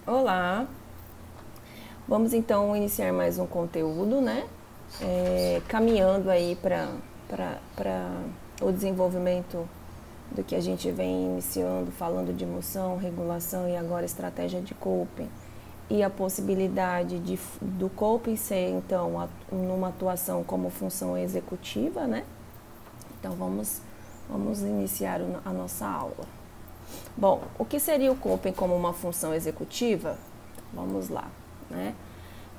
Olá, vamos então iniciar mais um conteúdo, né? Caminhando aí para o desenvolvimento do que a gente vem iniciando, falando de emoção, regulação e agora estratégia de coping. E a possibilidade do coping ser, então, numa atuação como função executiva, né? Então, vamos iniciar a nossa aula. Bom, o que seria o coping como uma função executiva? Vamos lá, né?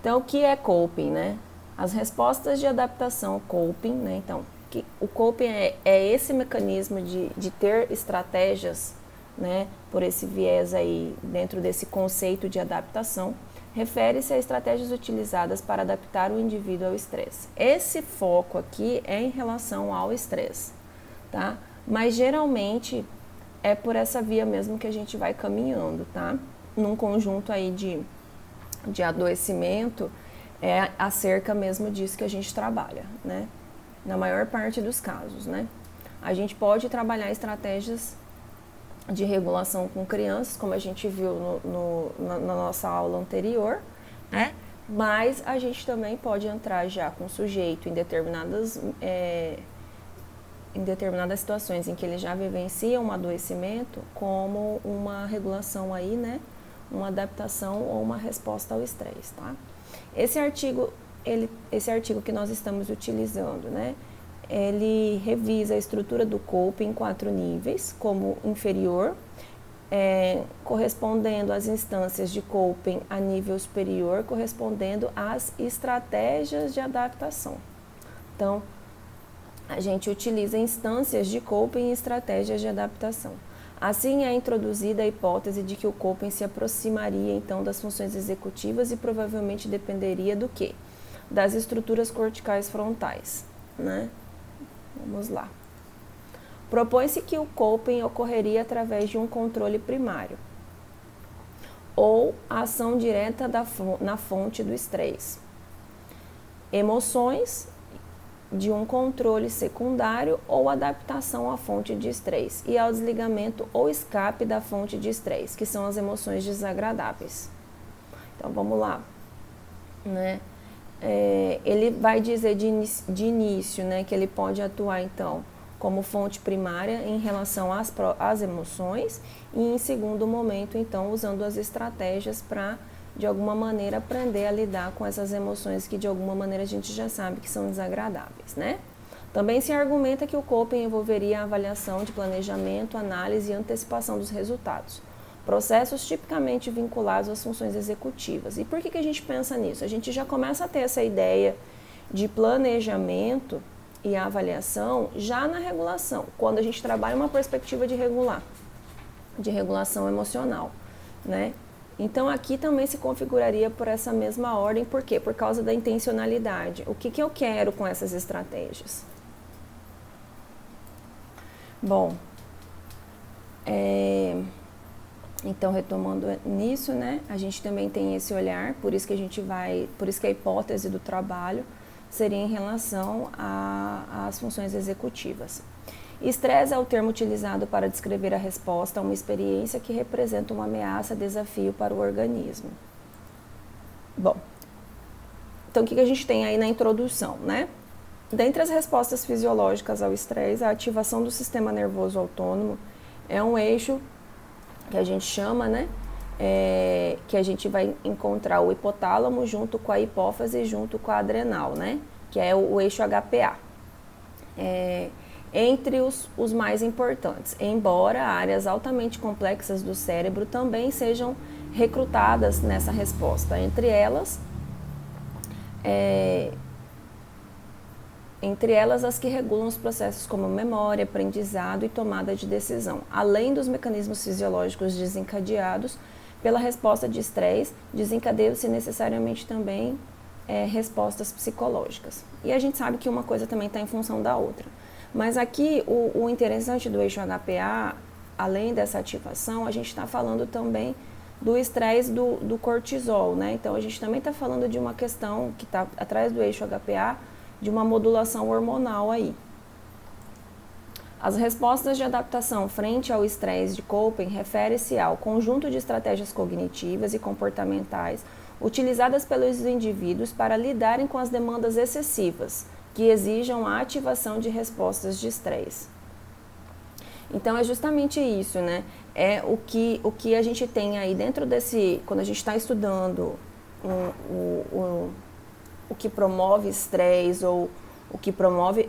Então, o que é coping, né? As respostas de adaptação coping, né? Então, o coping é esse mecanismo de ter estratégias, né? Por esse viés aí, dentro desse conceito de adaptação, refere-se a estratégias utilizadas para adaptar o indivíduo ao estresse. Esse foco aqui é em relação ao estresse, tá? Mas geralmente é por essa via mesmo que a gente vai caminhando, tá? Num conjunto aí de adoecimento, é acerca mesmo disso que a gente trabalha, né? Na maior parte dos casos, né? A gente pode trabalhar estratégias de regulação com crianças, como a gente viu na nossa aula anterior, né? Mas a gente também pode entrar já com o sujeito em determinadas situações em que ele já vivencia um adoecimento como uma regulação aí, né? Uma adaptação ou uma resposta ao estresse, tá? Esse artigo que nós estamos utilizando, né? Ele revisa a estrutura do coping em 4 níveis, como inferior, correspondendo às instâncias de coping a nível superior, correspondendo às estratégias de adaptação. Então, a gente utiliza instâncias de coping e estratégias de adaptação. Assim, é introduzida a hipótese de que o coping se aproximaria, então, das funções executivas e provavelmente dependeria do quê? Das estruturas corticais frontais, né? Vamos lá. Propõe-se que o coping ocorreria através de um controle primário ou a ação direta na fonte do estresse. Emoções de um controle secundário ou adaptação à fonte de estresse e ao desligamento ou escape da fonte de estresse, que são as emoções desagradáveis. Então, vamos lá, né? Ele vai dizer de início, né, que ele pode atuar, então, como fonte primária em relação às emoções e, em segundo momento, então, usando as estratégias para, de alguma maneira, aprender a lidar com essas emoções que, de alguma maneira, a gente já sabe que são desagradáveis, né? Também se argumenta que o coping envolveria a avaliação de planejamento, análise e antecipação dos resultados. Processos tipicamente vinculados às funções executivas. E por que a gente pensa nisso? A gente já começa a ter essa ideia de planejamento e avaliação já na regulação, quando a gente trabalha uma perspectiva de regulação emocional, né? Então, aqui também se configuraria por essa mesma ordem, por quê? Por causa da intencionalidade. O que eu quero com essas estratégias? Bom, então, retomando nisso, né, a gente também tem esse olhar, por isso que a hipótese do trabalho seria em relação às funções executivas. Estresse é o termo utilizado para descrever a resposta a uma experiência que representa uma ameaça, desafio para o organismo. Bom, então o que a gente tem aí na introdução, né? Dentre as respostas fisiológicas ao estresse, a ativação do sistema nervoso autônomo é um eixo que a gente chama, né? Que a gente vai encontrar o hipotálamo junto com a hipófise, junto com a adrenal, né? Que é o eixo HPA. Entre os mais importantes, embora áreas altamente complexas do cérebro também sejam recrutadas nessa resposta, entre elas as que regulam os processos como memória, aprendizado e tomada de decisão, além dos mecanismos fisiológicos desencadeados pela resposta de estresse, desencadeiam-se necessariamente também respostas psicológicas. E a gente sabe que uma coisa também está em função da outra. Mas aqui, o interessante do eixo HPA, além dessa ativação, a gente está falando também do estresse do cortisol, né? Então, a gente também está falando de uma questão que está atrás do eixo HPA, de uma modulação hormonal aí. As respostas de adaptação frente ao estresse de coping refere-se ao conjunto de estratégias cognitivas e comportamentais utilizadas pelos indivíduos para lidarem com as demandas excessivas que exijam a ativação de respostas de estresse. Então é justamente isso, né? É o que a gente tem aí dentro desse, quando a gente está estudando o que promove estresse ou o que promove,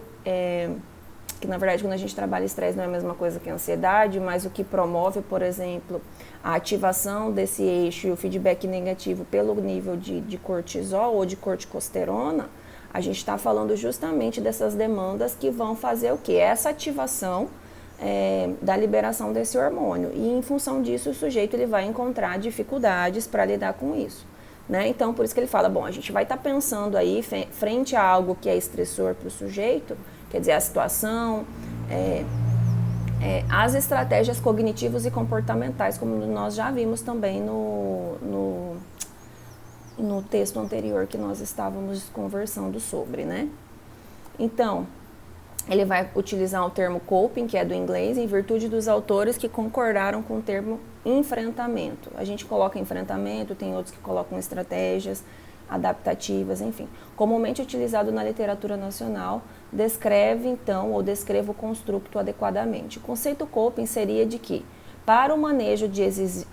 que na verdade quando a gente trabalha estresse não é a mesma coisa que a ansiedade, mas o que promove, por exemplo, a ativação desse eixo e o feedback negativo pelo nível de cortisol ou de corticosterona, a gente está falando justamente dessas demandas que vão fazer o quê? Essa ativação da liberação desse hormônio. E em função disso, o sujeito ele vai encontrar dificuldades para lidar com isso. Né? Então, por isso que ele fala, bom, a gente vai estar pensando aí, frente a algo que é estressor para o sujeito, quer dizer, a situação, as estratégias cognitivas e comportamentais, como nós já vimos também no texto anterior que nós estávamos conversando sobre, né? Então, ele vai utilizar o termo coping, que é do inglês, em virtude dos autores que concordaram com o termo enfrentamento. A gente coloca enfrentamento, tem outros que colocam estratégias adaptativas, enfim. Comumente utilizado na literatura nacional, descreve então, ou descreve o construto adequadamente. O conceito coping seria de que, para o manejo de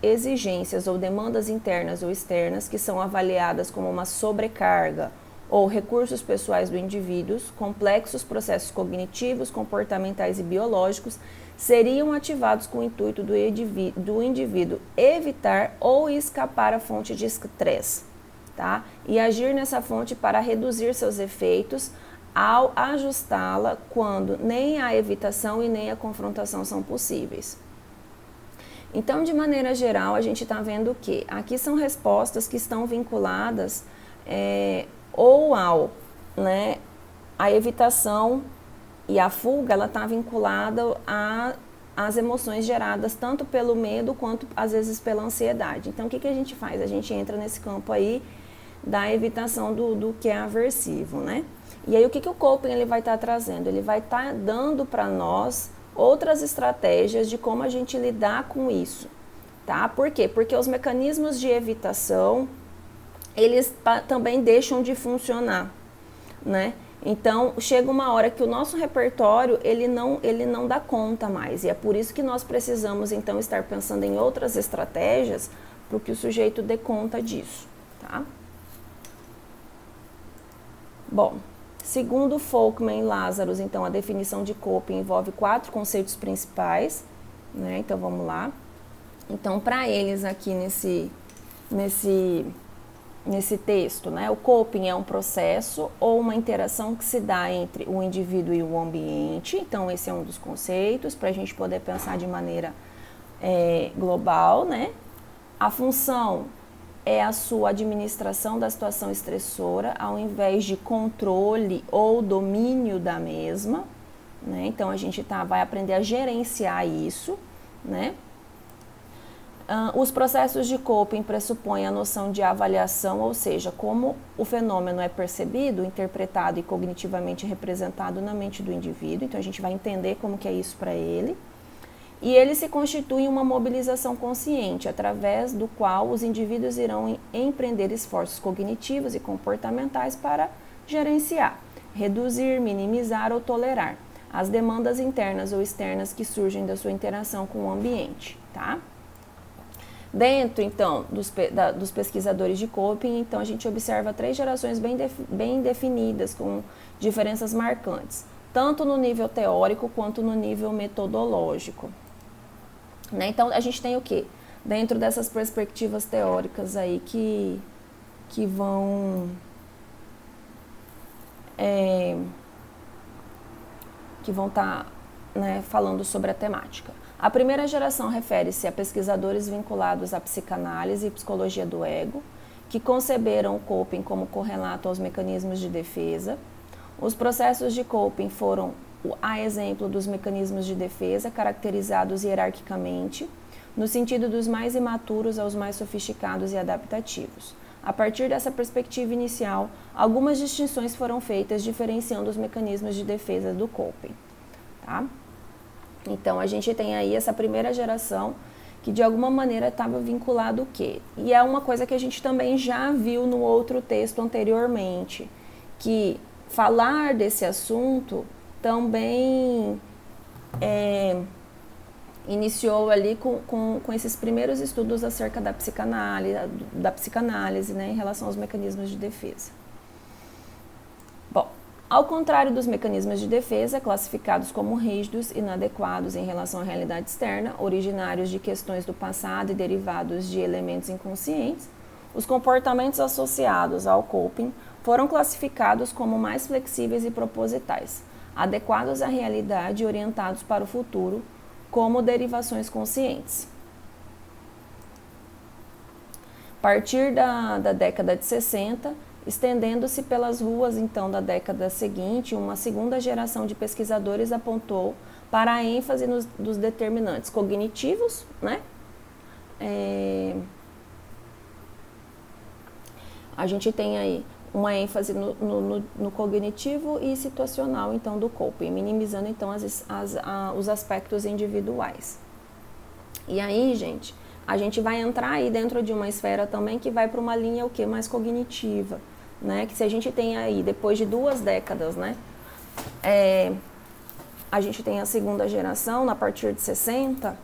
exigências ou demandas internas ou externas que são avaliadas como uma sobrecarga ou recursos pessoais do indivíduo, complexos processos cognitivos, comportamentais e biológicos seriam ativados com o intuito do indivíduo evitar ou escapar à fonte de estresse, tá? E agir nessa fonte para reduzir seus efeitos ao ajustá-la quando nem a evitação e nem a confrontação são possíveis. Então, de maneira geral, a gente está vendo que aqui são respostas que estão vinculadas ou a evitação e a fuga, ela está vinculada às emoções geradas tanto pelo medo quanto, às vezes, pela ansiedade. Então, o que a gente faz? A gente entra nesse campo aí da evitação do que é aversivo, né? E aí, o que o coping ele vai estar trazendo? Ele vai estar dando para nós outras estratégias de como a gente lidar com isso, tá? Por quê? Porque os mecanismos de evitação, eles também deixam de funcionar, né? Então, chega uma hora que o nosso repertório, ele não dá conta mais. E é por isso que nós precisamos, então, estar pensando em outras estratégias para que o sujeito dê conta disso, tá? Bom, segundo Folkman e Lazarus, então, a definição de coping envolve 4 conceitos principais, né? Então, vamos lá. Então, para eles aqui nesse texto, né, o coping é um processo ou uma interação que se dá entre o indivíduo e o ambiente. Então, esse é um dos conceitos para a gente poder pensar de maneira global, né? A função é a sua administração da situação estressora, ao invés de controle ou domínio da mesma, né? Então, a gente vai aprender a gerenciar isso, né? Os processos de coping pressupõem a noção de avaliação, ou seja, como o fenômeno é percebido, interpretado e cognitivamente representado na mente do indivíduo. Então, a gente vai entender como que é isso para ele. E ele se constitui em uma mobilização consciente, através do qual os indivíduos irão empreender esforços cognitivos e comportamentais para gerenciar, reduzir, minimizar ou tolerar as demandas internas ou externas que surgem da sua interação com o ambiente, tá? Dentro, então, dos pesquisadores de coping, então, a gente observa 3 gerações bem definidas, com diferenças marcantes, tanto no nível teórico quanto no nível metodológico. Né? Então, a gente tem o quê? Dentro dessas perspectivas teóricas aí que vão estar, né, falando sobre a temática. A primeira geração refere-se a pesquisadores vinculados à psicanálise e psicologia do ego, que conceberam o coping como correlato aos mecanismos de defesa. Os processos de coping foram a exemplo dos mecanismos de defesa, caracterizados hierarquicamente, no sentido dos mais imaturos aos mais sofisticados e adaptativos. A partir dessa perspectiva inicial, algumas distinções foram feitas diferenciando os mecanismos de defesa do coping. Tá? Então, a gente tem aí essa primeira geração que de alguma maneira estava vinculado o quê? E é uma coisa que a gente também já viu no outro texto anteriormente, que falar desse assunto também iniciou ali com esses primeiros estudos acerca da psicanálise, né, em relação aos mecanismos de defesa. Bom, ao contrário dos mecanismos de defesa, classificados como rígidos e inadequados em relação à realidade externa, originários de questões do passado e derivados de elementos inconscientes, os comportamentos associados ao coping foram classificados como mais flexíveis e propositais, adequados à realidade e orientados para o futuro, como derivações conscientes. A partir da década de 60, estendendo-se pelas ruas então da década seguinte, uma segunda geração de pesquisadores apontou para a ênfase dos determinantes cognitivos, né? A gente tem aí uma ênfase no cognitivo e situacional, então, do coping, minimizando, então, os aspectos individuais. E aí, gente, a gente vai entrar aí dentro de uma esfera também que vai para uma linha, o quê? Mais cognitiva, né? Que se a gente tem aí, depois de 2 décadas, né? A gente tem a segunda geração, a partir de 60,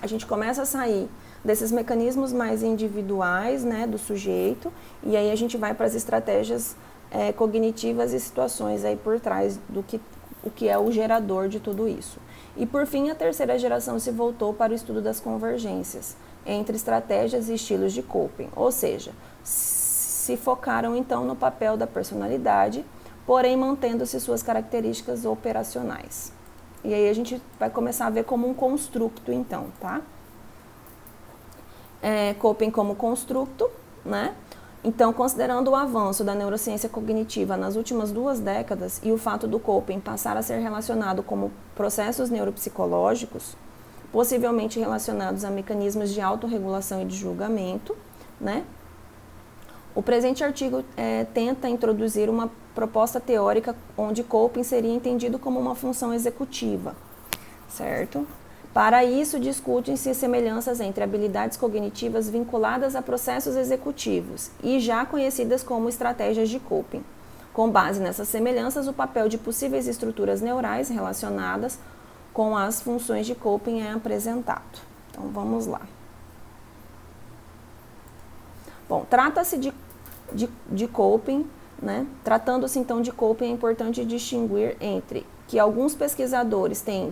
a gente começa a sair desses mecanismos mais individuais, né, do sujeito, e aí a gente vai para as estratégias cognitivas e situações aí por trás o que é o gerador de tudo isso. E por fim, a terceira geração se voltou para o estudo das convergências entre estratégias e estilos de coping, ou seja, se focaram então no papel da personalidade, porém mantendo-se suas características operacionais. E aí a gente vai começar a ver como um construto então, tá? Coping como construto, né? Então, considerando o avanço da neurociência cognitiva nas últimas 2 décadas e o fato do coping passar a ser relacionado como processos neuropsicológicos, possivelmente relacionados a mecanismos de autorregulação e de julgamento, né? O presente artigo tenta introduzir uma proposta teórica onde coping seria entendido como uma função executiva, certo? Para isso, discutem-se semelhanças entre habilidades cognitivas vinculadas a processos executivos e já conhecidas como estratégias de coping. Com base nessas semelhanças, o papel de possíveis estruturas neurais relacionadas com as funções de coping é apresentado. Então, vamos lá. Bom, trata-se de coping, né? Tratando-se então de coping, é importante distinguir entre que alguns pesquisadores têm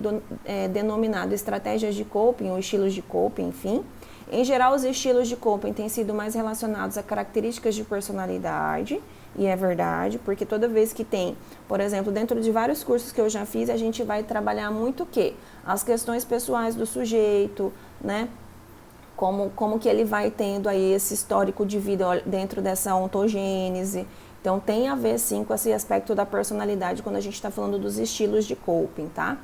denominado estratégias de coping ou estilos de coping, enfim. Em geral, os estilos de coping têm sido mais relacionados a características de personalidade, e é verdade, porque toda vez que tem, por exemplo, dentro de vários cursos que eu já fiz, a gente vai trabalhar muito o quê? As questões pessoais do sujeito, né? Como que ele vai tendo aí esse histórico de vida dentro dessa ontogênese. Então, tem a ver, sim, com esse aspecto da personalidade quando a gente está falando dos estilos de coping, tá?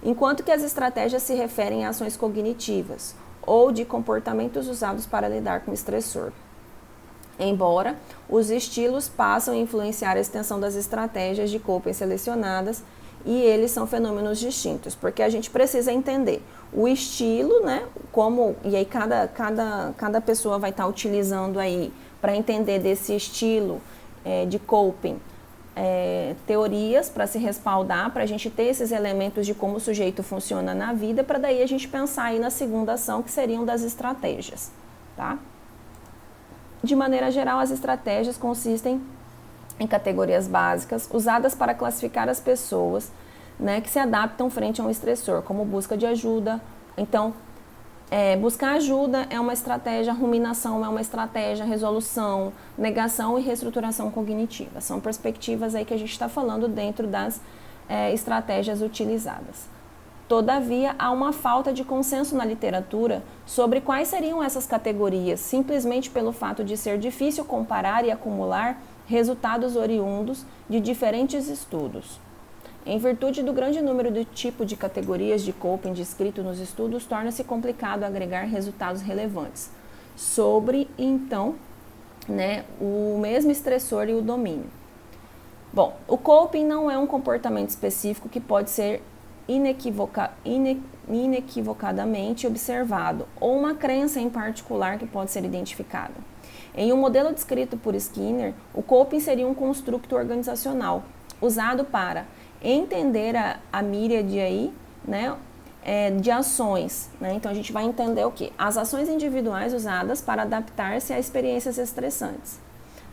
Enquanto que as estratégias se referem a ações cognitivas ou de comportamentos usados para lidar com o estressor. Embora os estilos passam a influenciar a extensão das estratégias de coping selecionadas, e eles são fenômenos distintos, porque a gente precisa entender o estilo, né? E aí cada pessoa vai estar utilizando aí para entender desse estilo de coping, teorias para se respaldar, para a gente ter esses elementos de como o sujeito funciona na vida, para daí a gente pensar aí na segunda ação, que seriam das estratégias, tá? De maneira geral, as estratégias consistem em categorias básicas, usadas para classificar as pessoas, né, que se adaptam frente a um estressor, como busca de ajuda. Então, buscar ajuda é uma estratégia, ruminação é uma estratégia, resolução, negação e reestruturação cognitiva. São perspectivas aí que a gente está falando dentro das estratégias utilizadas. Todavia, há uma falta de consenso na literatura sobre quais seriam essas categorias, simplesmente pelo fato de ser difícil comparar e acumular resultados oriundos de diferentes estudos. Em virtude do grande número de tipo de categorias de coping descrito nos estudos, torna-se complicado agregar resultados relevantes sobre, então, né, o mesmo estressor e o domínio. Bom, o coping não é um comportamento específico que pode ser inequivocadamente observado, ou uma crença em particular que pode ser identificada. Em um modelo descrito por Skinner, o coping seria um construto organizacional usado para entender a míriade aí, né, de ações. Né? Então, a gente vai entender o quê? As ações individuais usadas para adaptar-se a experiências estressantes.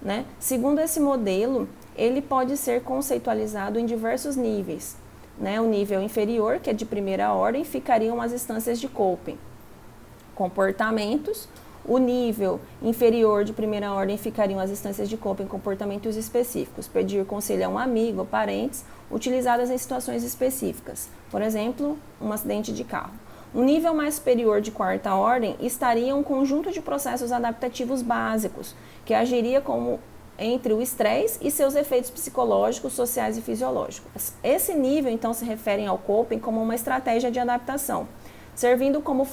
Né? Segundo esse modelo, ele pode ser conceitualizado em diversos níveis. Né? O nível inferior, que é de primeira ordem, ficariam as instâncias de coping. Comportamentos. O nível inferior de primeira ordem ficariam as instâncias de coping, comportamentos específicos. Pedir conselho a um amigo ou parentes, utilizadas em situações específicas. Por exemplo, um acidente de carro. Um nível mais superior de quarta ordem estaria um conjunto de processos adaptativos básicos, que agiria como entre o estresse e seus efeitos psicológicos, sociais e fisiológicos. Esse nível, então, se refere ao coping como uma estratégia de adaptação, servindo como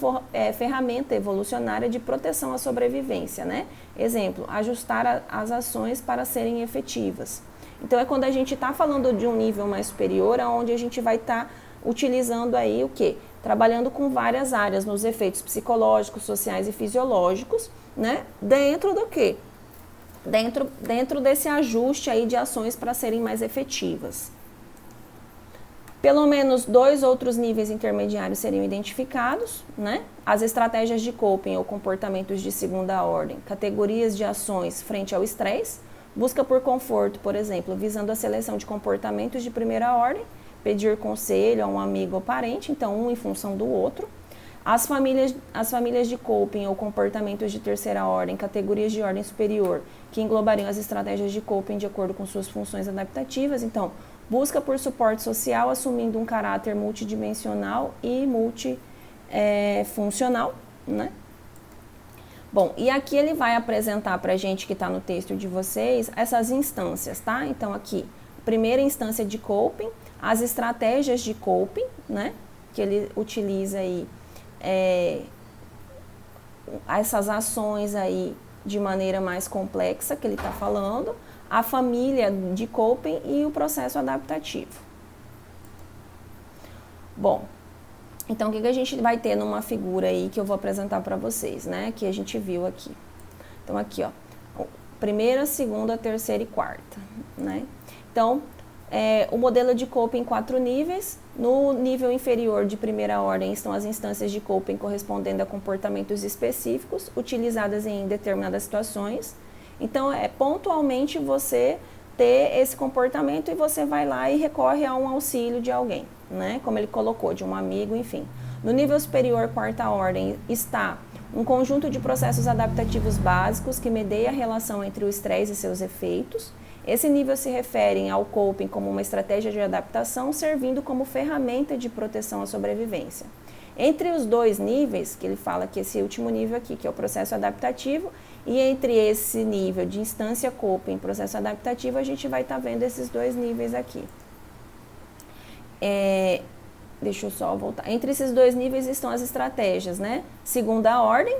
ferramenta evolucionária de proteção à sobrevivência, né? Exemplo, ajustar as ações para serem efetivas. Então, é quando a gente está falando de um nível mais superior, onde a gente vai estar utilizando aí o quê? Trabalhando com várias áreas, nos efeitos psicológicos, sociais e fisiológicos, né? Dentro do quê? Dentro desse ajuste aí de ações para serem mais efetivas. Pelo menos 2 outros níveis intermediários seriam identificados, né? As estratégias de coping ou comportamentos de segunda ordem, categorias de ações frente ao estresse, busca por conforto, por exemplo, visando a seleção de comportamentos de primeira ordem, pedir conselho a um amigo ou parente, então um em função do outro. As famílias de coping ou comportamentos de terceira ordem, categorias de ordem superior, que englobariam as estratégias de coping de acordo com suas funções adaptativas, então, busca por suporte social, assumindo um caráter multidimensional e multifuncional, né? Bom, e aqui ele vai apresentar para a gente que está no texto de vocês essas instâncias, tá? Então, aqui, primeira instância de coping, as estratégias de coping, né? Que ele utiliza aí essas ações aí de maneira mais complexa que ele está falando, a família de coping e o processo adaptativo. Bom, então o que a gente vai ter numa figura aí que eu vou apresentar para vocês, né? Que a gente viu aqui. Então aqui, ó, primeira, segunda, terceira e quarta, né? Então, o modelo de coping em 4 níveis. No nível inferior de primeira ordem estão as instâncias de coping correspondendo a comportamentos específicos utilizadas em determinadas situações. Então, pontualmente você ter esse comportamento e você vai lá e recorre a um auxílio de alguém, né? Como ele colocou, de um amigo, enfim. No nível superior, quarta ordem, está um conjunto de processos adaptativos básicos que medeia a relação entre o estresse e seus efeitos. Esse nível se refere ao coping como uma estratégia de adaptação, servindo como ferramenta de proteção à sobrevivência. Entre os 2 níveis, que ele fala que esse último nível aqui, que é o processo adaptativo, e entre esse nível de instância coping, processo adaptativo, a gente vai estar vendo esses 2 níveis aqui. Deixa eu só voltar. Entre esses 2 níveis estão as estratégias, né? Segunda ordem,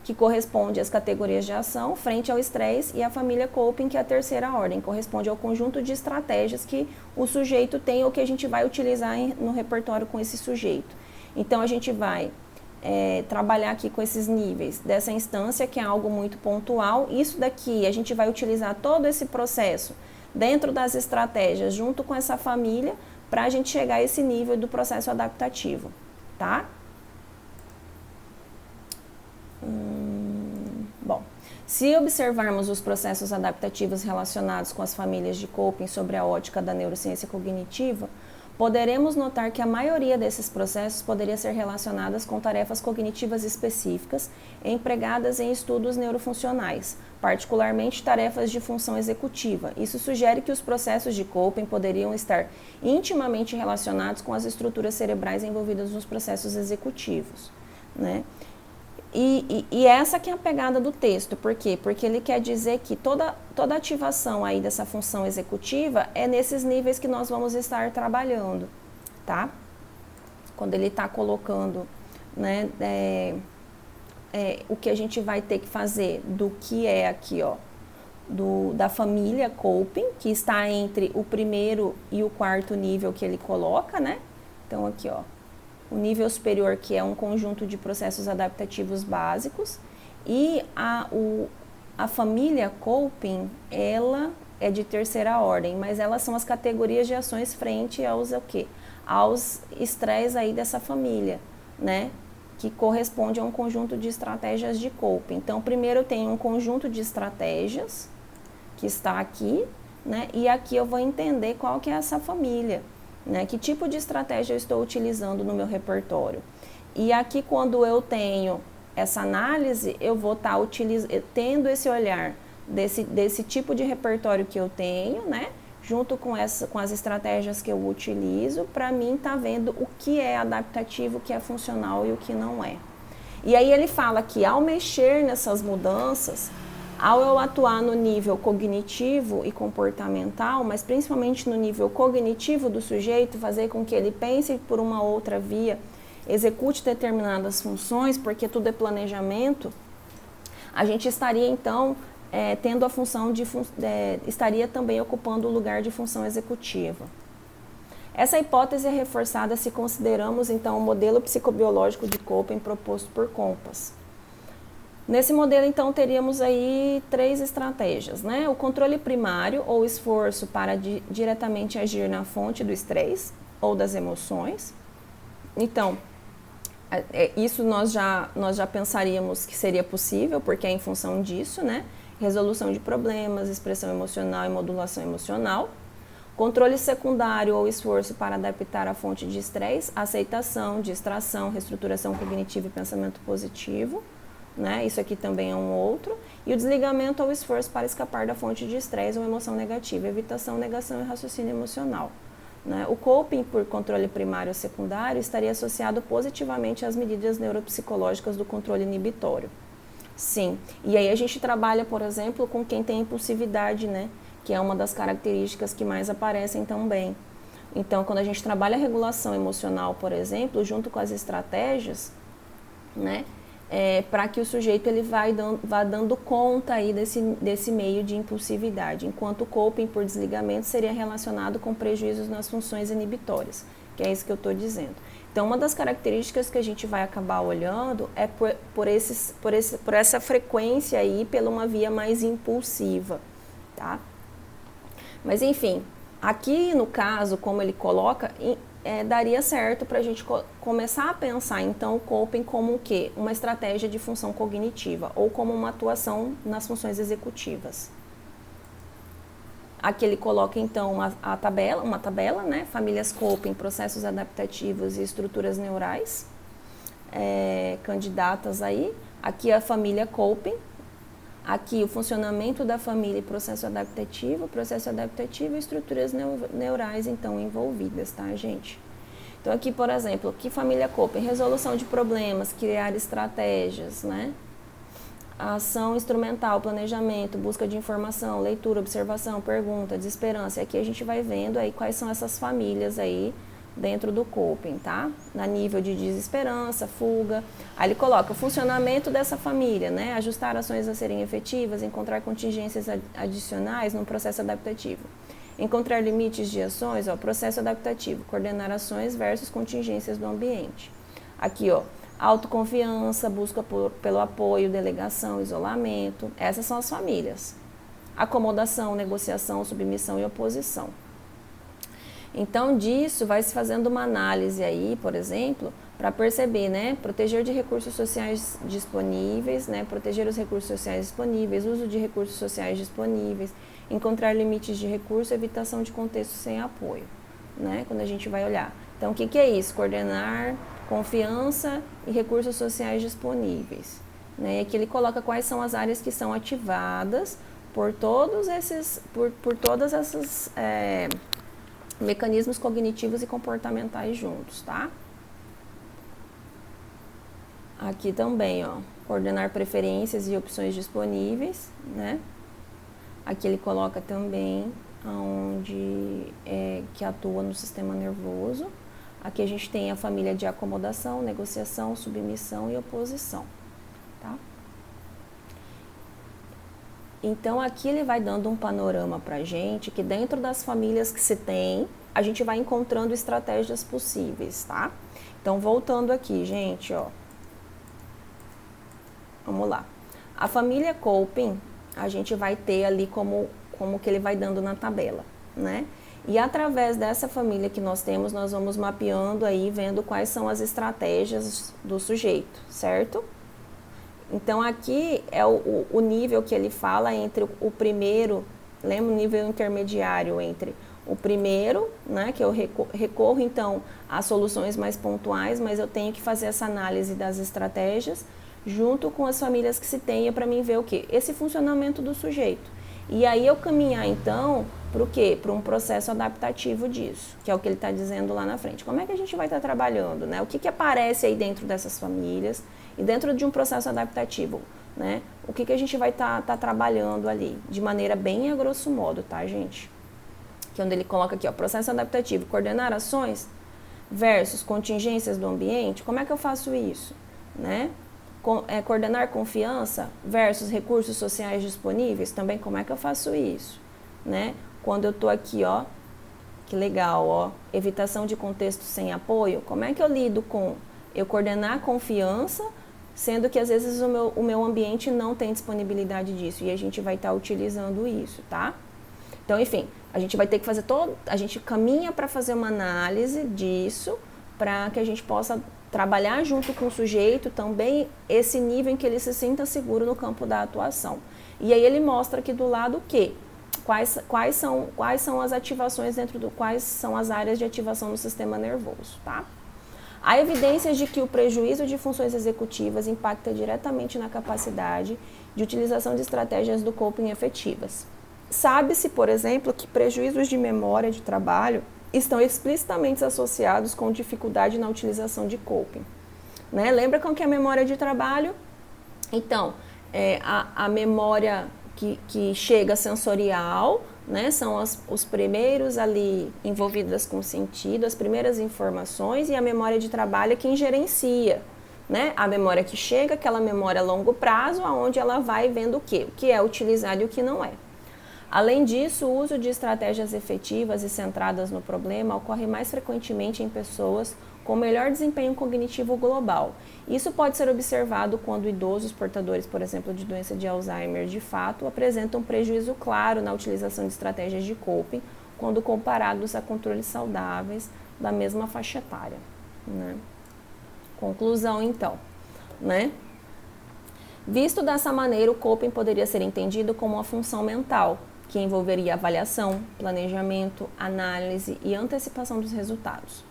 que corresponde às categorias de ação, frente ao estresse, e a família coping, que é a terceira ordem, corresponde ao conjunto de estratégias que o sujeito tem ou que a gente vai utilizar no repertório com esse sujeito. Então, a gente vai trabalhar aqui com esses níveis dessa instância, que é algo muito pontual. Isso daqui, a gente vai utilizar todo esse processo dentro das estratégias, junto com essa família, para a gente chegar a esse nível do processo adaptativo, tá? Bom, se observarmos os processos adaptativos relacionados com as famílias de coping sobre a ótica da neurociência cognitiva, poderemos notar que a maioria desses processos poderia ser relacionadas com tarefas cognitivas específicas empregadas em estudos neurofuncionais, particularmente tarefas de função executiva. Isso sugere que os processos de coping poderiam estar intimamente relacionados com as estruturas cerebrais envolvidas nos processos executivos, né? E essa que é a pegada do texto. Por quê? Porque ele quer dizer que toda ativação aí dessa função executiva é nesses níveis que nós vamos estar trabalhando, tá? Quando ele está colocando, né, o que a gente vai ter que fazer do que é aqui, ó, da família coping, que está entre o primeiro e o quarto nível que ele coloca, né? Então, aqui, ó, o nível superior, que é um conjunto de processos adaptativos básicos, e a família coping, ela é de terceira ordem, mas elas são as categorias de ações frente aos o quê? Aos estresses aí dessa família, né? Que corresponde a um conjunto de estratégias de coping. Então, primeiro eu tenho um conjunto de estratégias que está aqui, né? E aqui eu vou entender qual que é essa família, né? Que tipo de estratégia eu estou utilizando no meu repertório. E aqui, quando eu tenho essa análise, eu vou estar tendo esse olhar desse tipo de repertório que eu tenho, né? Junto com as estratégias que eu utilizo, para mim estar vendo o que é adaptativo, o que é funcional e o que não é. E aí ele fala que ao mexer nessas mudanças, ao eu atuar no nível cognitivo e comportamental, mas principalmente no nível cognitivo do sujeito, fazer com que ele pense por uma outra via, execute determinadas funções, porque tudo é planejamento, a gente estaria então tendo a função estaria também ocupando o lugar de função executiva. Essa hipótese é reforçada se consideramos então o modelo psicobiológico de Coping proposto por Kompas. Nesse modelo, então, teríamos aí 3 estratégias, né? O controle primário, ou esforço para diretamente agir na fonte do estresse ou das emoções. Então, isso nós já pensaríamos que seria possível, porque é em função disso, né? Resolução de problemas, expressão emocional e modulação emocional. Controle secundário ou esforço para adaptar a fonte de estresse, aceitação, distração, reestruturação cognitiva e pensamento positivo. Né? Isso aqui também é um outro. E o desligamento ou esforço para escapar da fonte de estresse ou emoção negativa, evitação, negação e raciocínio emocional. Né? O coping por controle primário ou secundário estaria associado positivamente às medidas neuropsicológicas do controle inibitório. Sim, e aí a gente trabalha, por exemplo, com quem tem impulsividade, né? Que é uma das características que mais aparecem também. Então, quando a gente trabalha a regulação emocional, por exemplo, junto com as estratégias, né? Para que o sujeito ele vá dando conta aí desse meio de impulsividade, enquanto o coping por desligamento seria relacionado com prejuízos nas funções inibitórias, que é isso que eu estou dizendo. Então, uma das características que a gente vai acabar olhando é por essa frequência aí, pela uma via mais impulsiva, tá? Mas, enfim, aqui no caso, como ele coloca, daria certo para a gente começar a pensar, então, o coping como o quê? Uma estratégia de função cognitiva ou como uma atuação nas funções executivas. Aqui ele coloca, então, uma tabela, né? Famílias coping, processos adaptativos e estruturas neurais, candidatas aí. Aqui a família coping. Aqui o funcionamento da família e processo adaptativo e estruturas neurais, então, envolvidas, tá, gente? Então, aqui, por exemplo, que família coping? Resolução de problemas, criar estratégias, né? Ação instrumental, planejamento, busca de informação, leitura, observação, pergunta, desesperança. E aqui a gente vai vendo aí quais são essas famílias aí dentro do coping, tá? Na nível de desesperança, fuga. Aí ele coloca o funcionamento dessa família, né? Ajustar ações a serem efetivas, encontrar contingências adicionais no processo adaptativo. Encontrar limites de ações, processo adaptativo, coordenar ações versus contingências do ambiente. Aqui, autoconfiança, busca pelo apoio, delegação, isolamento. Essas são as famílias. Acomodação, negociação, submissão e oposição. Então, disso vai se fazendo uma análise aí, por exemplo, para perceber, né? Proteger de recursos sociais disponíveis, né? Proteger os recursos sociais disponíveis, uso de recursos sociais disponíveis, encontrar limites de recurso, evitação de contexto sem apoio, né? Quando a gente vai olhar. Então, o que é isso? Coordenar confiança e recursos sociais disponíveis. Né? E aqui ele coloca quais são as áreas que são ativadas por todos esses, por todas essas mecanismos cognitivos e comportamentais juntos, tá? Aqui também, coordenar preferências e opções disponíveis, né? Aqui ele coloca também onde que atua no sistema nervoso. Aqui a gente tem a família de acomodação, negociação, submissão e oposição, tá? Então, aqui ele vai dando um panorama pra gente que dentro das famílias que se tem, a gente vai encontrando estratégias possíveis, tá? Então, voltando aqui, gente, ó. Vamos lá. A família coping, a gente vai ter ali como que ele vai dando na tabela, né? E através dessa família que nós temos, nós vamos mapeando aí, vendo quais são as estratégias do sujeito, certo? Então, aqui é o nível que ele fala entre o primeiro, lembra o nível intermediário entre o primeiro, né, que eu recorro então a soluções mais pontuais, mas eu tenho que fazer essa análise das estratégias junto com as famílias que se tenha para mim ver o quê? Esse funcionamento do sujeito. E aí eu caminhar então para o quê? Para um processo adaptativo disso, que é o que ele está dizendo lá na frente. Como é que a gente vai estar trabalhando, né? O que aparece aí dentro dessas famílias e dentro de um processo adaptativo, né? O que a gente vai estar trabalhando ali, de maneira bem a grosso modo, tá, gente? Que é onde ele coloca aqui, ó, processo adaptativo, coordenar ações versus contingências do ambiente. Como é que eu faço isso, né? Coordenar confiança versus recursos sociais disponíveis, também como é que eu faço isso, né? Quando eu tô aqui, ó, que legal, ó, evitação de contexto sem apoio, como é que eu lido com eu coordenar confiança, sendo que às vezes o meu ambiente não tem disponibilidade disso, e a gente vai estar utilizando isso, tá? Então, enfim, a gente vai ter que fazer a gente caminha para fazer uma análise disso, para que a gente possa trabalhar junto com o sujeito também esse nível em que ele se sinta seguro no campo da atuação. E aí ele mostra aqui do lado o quê? Quais são as ativações quais são as áreas de ativação no sistema nervoso, tá? Há evidências de que o prejuízo de funções executivas impacta diretamente na capacidade de utilização de estratégias do coping efetivas. Sabe-se, por exemplo, que prejuízos de memória de trabalho estão explicitamente associados com dificuldade na utilização de coping, né? Lembra como que é a memória de trabalho? Então, a memória que chega sensorial, né? São os primeiros ali envolvidas com o sentido, as primeiras informações, e a memória de trabalho é quem gerencia, né? A memória que chega, aquela memória a longo prazo, onde ela vai vendo o que é utilizado e o que não é. Além disso, o uso de estratégias efetivas e centradas no problema ocorre mais frequentemente em pessoas com melhor desempenho cognitivo global. Isso pode ser observado quando idosos portadores, por exemplo, de doença de Alzheimer, de fato, apresentam prejuízo claro na utilização de estratégias de coping, quando comparados a controles saudáveis da mesma faixa etária, né? Conclusão, então, né? Visto dessa maneira, o coping poderia ser entendido como uma função mental, que envolveria avaliação, planejamento, análise e antecipação dos resultados.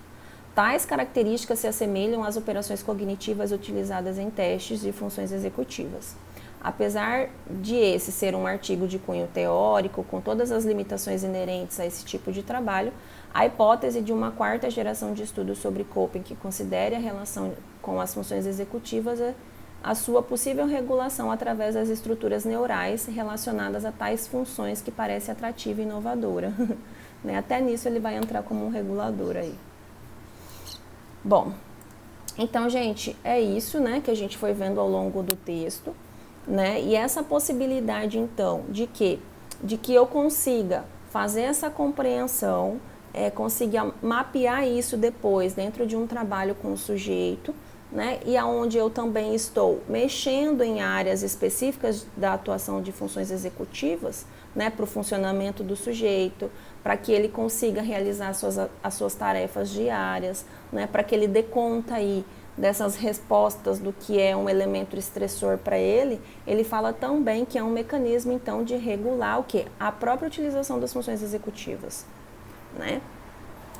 Tais características se assemelham às operações cognitivas utilizadas em testes de funções executivas. Apesar de esse ser um artigo de cunho teórico, com todas as limitações inerentes a esse tipo de trabalho, a hipótese de uma quarta geração de estudos sobre coping que considere a relação com as funções executivas é a sua possível regulação através das estruturas neurais relacionadas a tais funções que parece atrativa e inovadora. Né? Até nisso ele vai entrar como um regulador aí. Bom, então, gente, é isso, né, que a gente foi vendo ao longo do texto, né? E essa possibilidade, então, de que eu consiga fazer essa compreensão, consiga mapear isso depois dentro de um trabalho com o sujeito, né? E aonde eu também estou mexendo em áreas específicas da atuação de funções executivas, né, para o funcionamento do sujeito, para que ele consiga realizar as suas tarefas diárias, né, para que ele dê conta aí dessas respostas do que é um elemento estressor para ele. Ele fala também que é um mecanismo, então, de regular o quê? A própria utilização das funções executivas, né?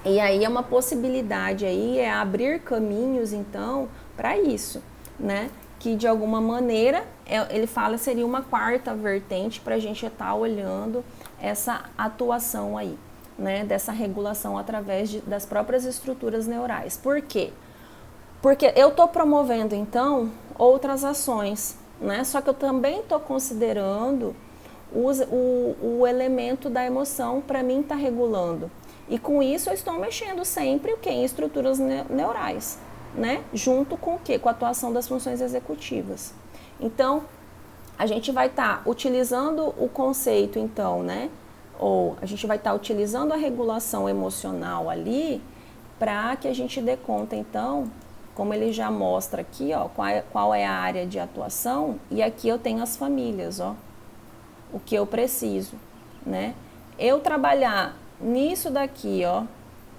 E aí é uma possibilidade aí, é abrir caminhos, então, para isso, né? Que de alguma maneira, ele fala, seria uma quarta vertente para a gente estar olhando essa atuação aí, né? Dessa regulação através das próprias estruturas neurais. Por quê? Porque eu estou promovendo, então, outras ações, né? Só que eu também estou considerando o elemento da emoção para mim estar regulando. E com isso eu estou mexendo sempre o quê? Em estruturas neurais, né? Junto com o quê? Com a atuação das funções executivas. Então, a gente vai estar utilizando o conceito, então, né? Ou a gente vai estar utilizando a regulação emocional ali para que a gente dê conta, então, como ele já mostra aqui, ó, qual é a área de atuação, e aqui eu tenho as famílias, ó, o que eu preciso, né? Eu trabalhar nisso daqui, ó,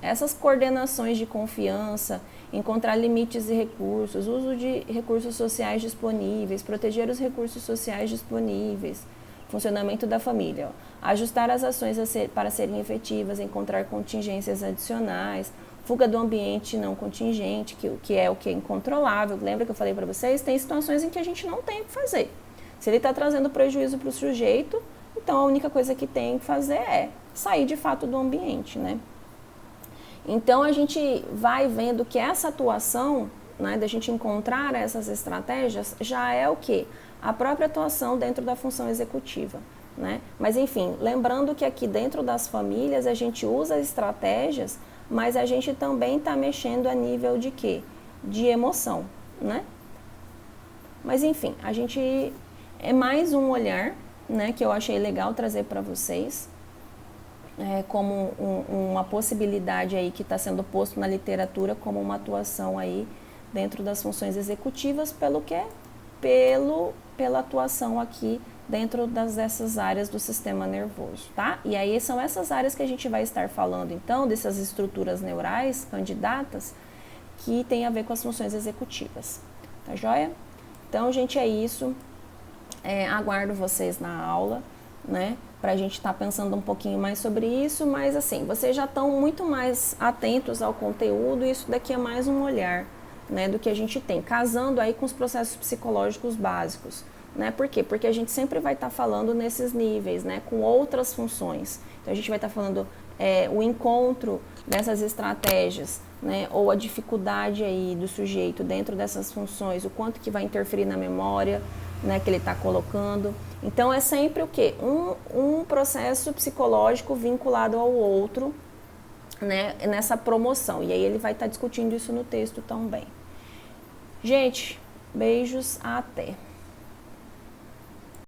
essas coordenações de confiança, encontrar limites e recursos, uso de recursos sociais disponíveis, proteger os recursos sociais disponíveis, funcionamento da família, ó, ajustar as ações para serem efetivas, encontrar contingências adicionais, fuga do ambiente não contingente, que é o que é incontrolável. Lembra que eu falei para vocês? Tem situações em que a gente não tem o que fazer. Se ele está trazendo prejuízo para o sujeito, então a única coisa que tem que fazer é sair de fato do ambiente, né? Então a gente vai vendo que essa atuação, né, da gente encontrar essas estratégias, já é o quê? A própria atuação dentro da função executiva, né? Mas enfim, lembrando que aqui dentro das famílias a gente usa estratégias, mas a gente também está mexendo a nível de quê? De emoção, né? Mas enfim, a gente é mais um olhar, né, que eu achei legal trazer para vocês, como uma possibilidade aí que está sendo posto na literatura como uma atuação aí dentro das funções executivas pela atuação aqui dentro dessas áreas do sistema nervoso, tá? E aí são essas áreas que a gente vai estar falando, então, dessas estruturas neurais candidatas que tem a ver com as funções executivas, tá joia? Então, gente, é isso. Aguardo vocês na aula, né? Para a gente estar pensando um pouquinho mais sobre isso, mas assim, vocês já estão muito mais atentos ao conteúdo e isso daqui é mais um olhar, né, do que a gente tem, casando aí com os processos psicológicos básicos, né? Por quê? Porque a gente sempre vai estar falando nesses níveis, né, com outras funções. Então a gente vai estar falando o encontro dessas estratégias, né, ou a dificuldade aí do sujeito dentro dessas funções, o quanto que vai interferir na memória, né, que ele está colocando. Então é sempre o quê? Um processo psicológico vinculado ao outro, né, nessa promoção. E aí ele vai estar discutindo isso no texto também. Gente, beijos, até!